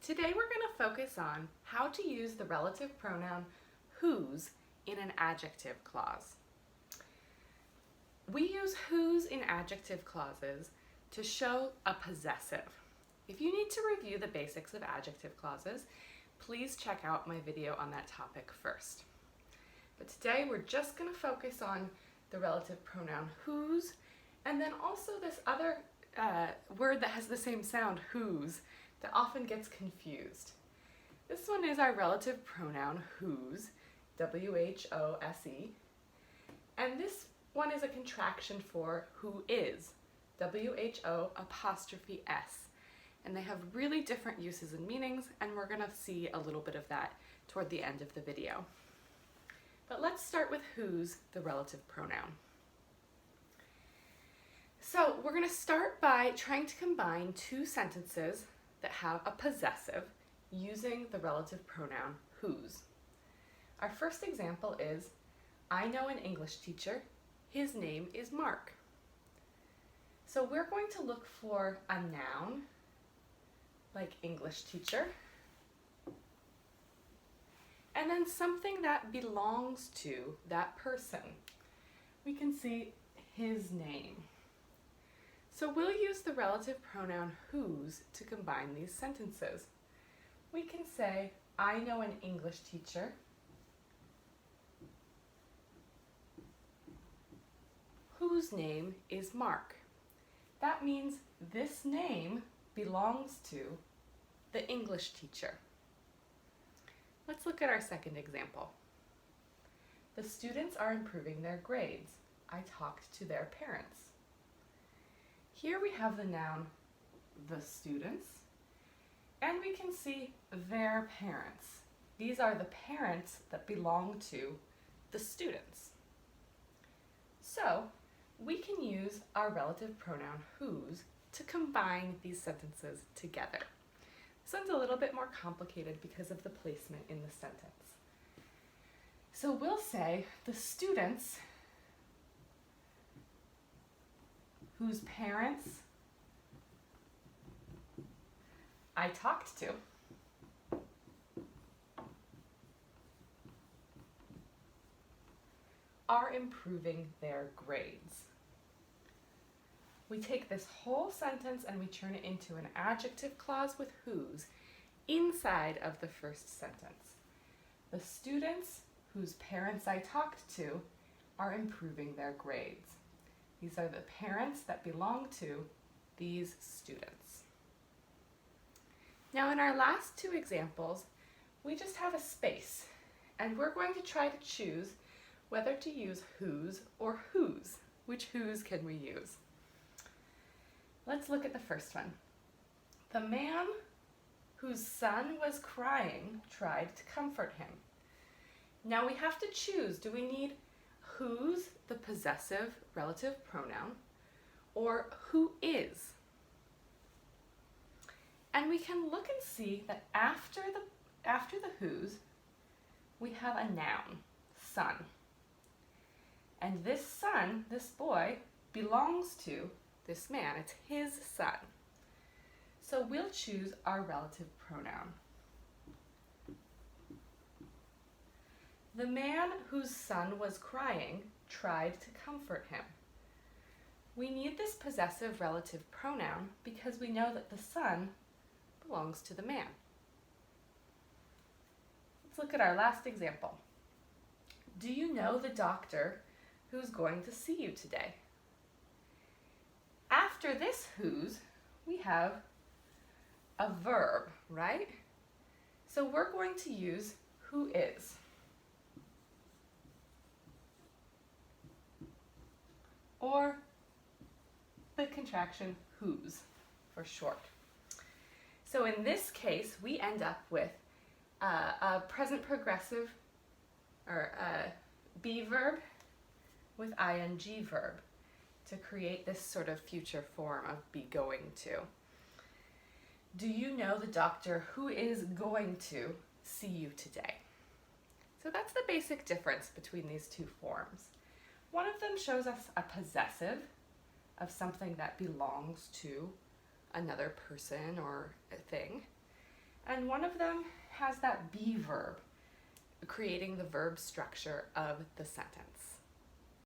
Today we're going to focus on how to use the relative pronoun whose in an adjective clause. We use whose in adjective clauses to show a possessive. If you need to review the basics of adjective clauses, please check out my video on that topic first. But today we're just going to focus on the relative pronoun whose, and then also this other word that has the same sound, whose, that often gets confused. This one is our relative pronoun whose, W-H-O-S-E, and this one is a contraction for who is, W-H-O''S, and they have really different uses and meanings, and we're going to see a little bit of that toward the end of the video. But let's start with whose, the relative pronoun. So we're going to start by trying to combine two sentences that have a possessive using the relative pronoun whose. Our first example is, I know an English teacher. His name is Mark. So we're going to look for a noun, like English teacher, and then something that belongs to that person. We can see his name. So we'll use the relative pronoun whose to combine these sentences. We can say, I know an English teacher whose name is Mark. That means this name belongs to the English teacher. Let's look at our second example. The students are improving their grades. I talked to their parents. Here we have the noun, the students, and we can see their parents. These are the parents that belong to the students. So we can use our relative pronoun whose to combine these sentences together. This one's a little bit more complicated because of the placement in the sentence. So we'll say the students whose parents I talked to are improving their grades. We take this whole sentence and we turn it into an adjective clause with whose inside of the first sentence. The students whose parents I talked to are improving their grades. These are the parents that belong to these students. Now in our last two examples, we just have a space, and we're going to try to choose whether to use whose or whose. Which whose can we use? Let's look at the first one. The man whose son was crying tried to comfort him. Now we have to choose. Do we need whose, the possessive relative pronoun, or who is? And we can look and see that after the whose, we have a noun, son. And this son, this boy, belongs to this man. It's his son. So we'll choose our relative pronoun. The man whose son was crying tried to comfort him. We need this possessive relative pronoun because we know that the son belongs to the man. Let's look at our last example. Do you know the doctor who's going to see you today? After this whose, we have a verb, right? So we're going to use who is. Or the contraction whose for short. So in this case, we end up with a present progressive or a be verb with ing verb to create this sort of future form of be going to. Do you know the doctor who is going to see you today? So that's the basic difference between these two forms. One of them shows us a possessive of something that belongs to another person or a thing. And one of them has that be verb, creating the verb structure of the sentence.